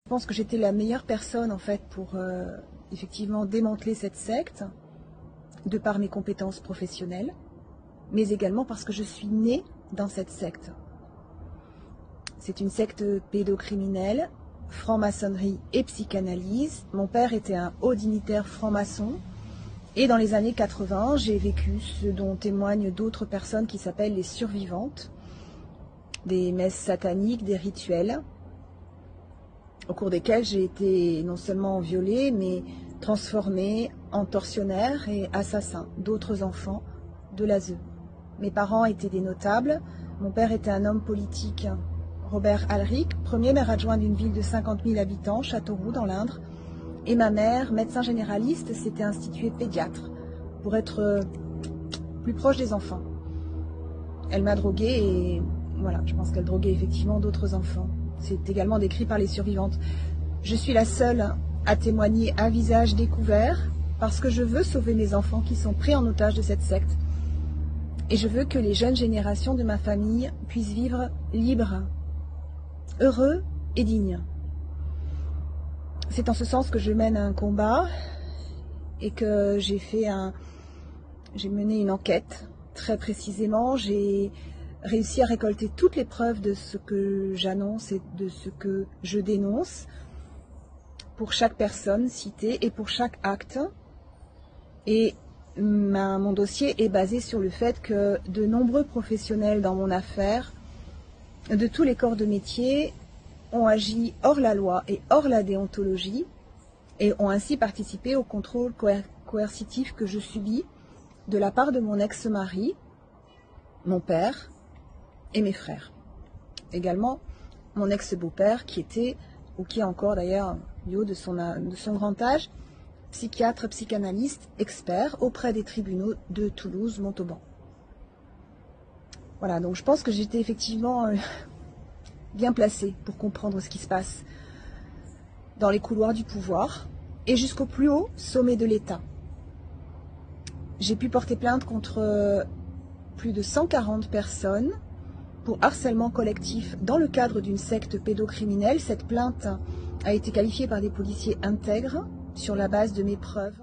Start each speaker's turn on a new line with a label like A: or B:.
A: Je pense que j'étais la meilleure personne en fait pour effectivement démanteler cette secte, de par mes compétences professionnelles, mais également parce que je suis née dans cette secte. C'est une secte pédocriminelle, franc-maçonnerie et psychanalyse. Mon père était un haut dignitaire franc-maçon. Et dans les années 80, j'ai vécu ce dont témoignent d'autres personnes qui s'appellent les survivantes, des messes sataniques, des rituels, au cours desquels j'ai été non seulement violée, mais transformée en tortionnaire et assassin d'autres enfants de l'ASE. Mes parents étaient des notables. Mon père était un homme politique, Robert Alric, premier maire adjoint d'une ville de 50 000 habitants, Châteauroux, dans l'Indre. Et ma mère, médecin généraliste, s'était instituée pédiatre pour être plus proche des enfants. Elle m'a droguée et voilà, je pense qu'elle droguait effectivement d'autres enfants. C'est également décrit par les survivantes. Je suis la seule à témoigner à visage découvert parce que je veux sauver mes enfants qui sont pris en otage de cette secte. Et je veux que les jeunes générations de ma famille puissent vivre libres, heureux et dignes. C'est en ce sens que je mène un combat et que j'ai mené une enquête très précisément. J'ai réussi à récolter toutes les preuves de ce que j'annonce et de ce que je dénonce pour chaque personne citée et pour chaque acte. Et mon dossier est basé sur le fait que de nombreux professionnels dans mon affaire, de tous les corps de métier, ont agi hors la loi et hors la déontologie et ont ainsi participé au contrôle coercitif que je subis de la part de mon ex-mari, mon père et mes frères. Également mon ex-beau-père qui était, ou qui est encore d'ailleurs du haut de son grand âge, psychiatre, psychanalyste, expert auprès des tribunaux de Toulouse, Montauban. Voilà, donc je pense que j'étais effectivement bien placée pour comprendre ce qui se passe dans les couloirs du pouvoir et jusqu'au plus haut sommet de l'État. J'ai pu porter plainte contre plus de 140 personnes pour harcèlement collectif dans le cadre d'une secte pédocriminelle. Cette plainte a été qualifiée par des policiers intègres sur la base de mes preuves.